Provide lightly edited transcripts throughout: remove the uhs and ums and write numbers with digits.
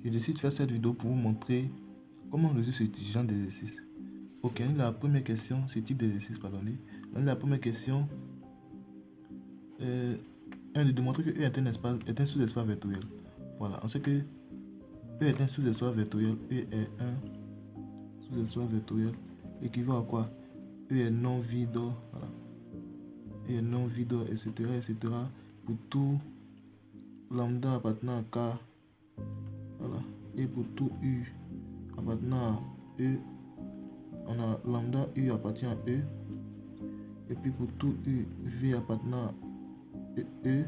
Je décide de faire cette vidéo pour vous montrer comment résoudre ce genre d'exercice. Ok, la première question, ce type d'exercice, pardonnez. La première question est de démontrer que E est un sous-espace vectoriel. Voilà, on sait que E est un sous-espace vectoriel. E est un sous-espace vectoriel équivaut à quoi? E est non vide, voilà. E est non vide, etc., etc. pour tout lambda appartenant à K. Voilà. Et pour tout U appartenant à E, on a lambda U appartient à E. Et puis pour tout U, V appartenant à E,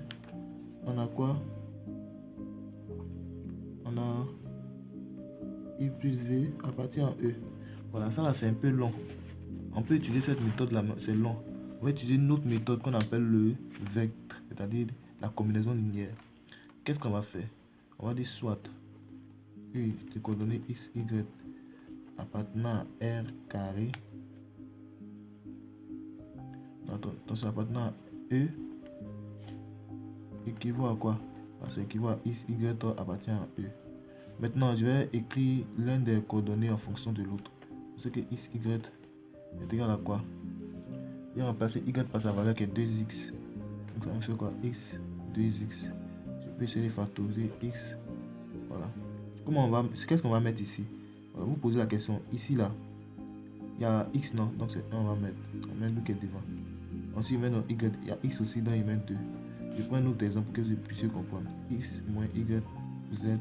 on a quoi? On a U plus V appartient à E. Voilà, ça là c'est un peu long. On peut utiliser cette méthode là, c'est long. On va utiliser une autre méthode qu'on appelle le vectre, c'est-à-dire la combinaison linéaire. Qu'est-ce qu'on va faire? On va dire soit U de coordonnées X, Y appartenant à R carré. Attention, appartenant à E équivaut à quoi? Ça équivaut à X, Y appartient à E. Maintenant, je vais écrire l'un des coordonnées en fonction de l'autre. Ce que X, Y est égal à quoi? Je vais remplacer Y par sa valeur qui est 2X. Donc ça me fait quoi? X, 2X. Je peux essayer de factoriser X. Voilà. Qu'est-ce qu'on va mettre ici? Voilà, vous posez la question. Ici, là, il y a X, non? Donc c'est 1, on va mettre. On met le qui est devant. Ensuite, il met dans Y. Il y a X aussi, donc il met 2. Je prends un autre exemple pour que vous puissiez comprendre. X moins Y, Z,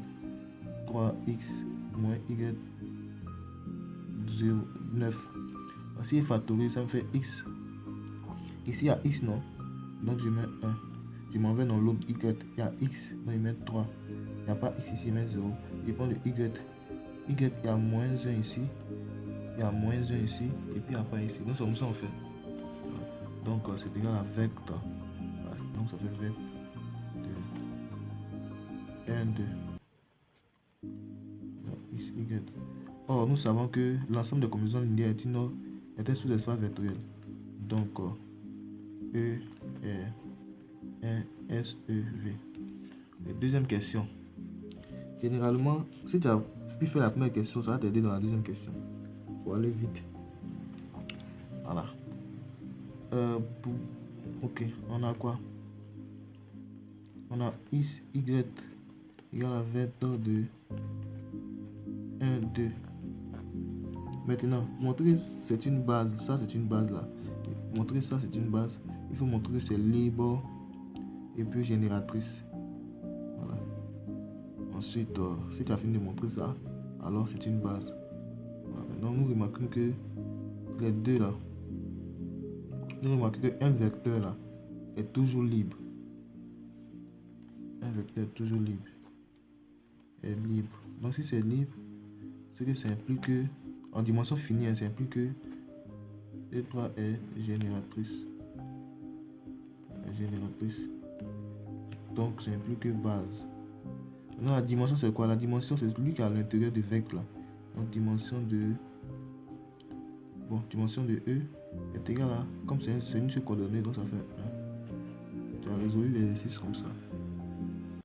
3X moins Y, 0, 9. Si je factorise, ça me fait X. Ici, il y a X, non? Donc je mets 1. Je m'en vais dans l'autre Y. Il y a X, donc il met 3. Il n'y a pas X ici, il met 0. Je prends le Y. Y, il y a moins 1 ici. Il y a moins 1 ici. Et puis après ici. Donc c'est comme ça on fait. Donc c'est égal à vecteur. Voilà. Donc ça fait vecteur de 1, 2. X, Y. Or, nous savons que l'ensemble des combinaisons linéaires est un sous-espace vectoriel. Donc, E est un SEV. Deuxième question. Généralement, si tu as pu faire la première question, ça va t'aider dans la deuxième question. Pour aller vite. Voilà. Ok, on a quoi? On a X, Y égale à vecteur de 1, 2. Maintenant, montrer c'est une base. Ça, c'est une base là. Montrer ça, c'est une base. Il faut montrer que c'est libre et puis génératrice. Voilà. Ensuite, si tu as fini de montrer ça, alors c'est une base. Voilà. Maintenant, nous remarquons que les deux là, nous remarquons qu'un vecteur là est toujours libre. Un vecteur est toujours libre. Est libre. Donc, si c'est libre, ce que ça implique que, en dimension finie, ça implique que E3 est génératrice. Donc, ça implique que base. Maintenant, la dimension, c'est quoi? La dimension, c'est celui qui est à l'intérieur du vecteur là. Donc, dimension de E est égale à, comme c'est une seule coordonnée, donc ça fait 1. Tu as résolu l'exercice comme ça.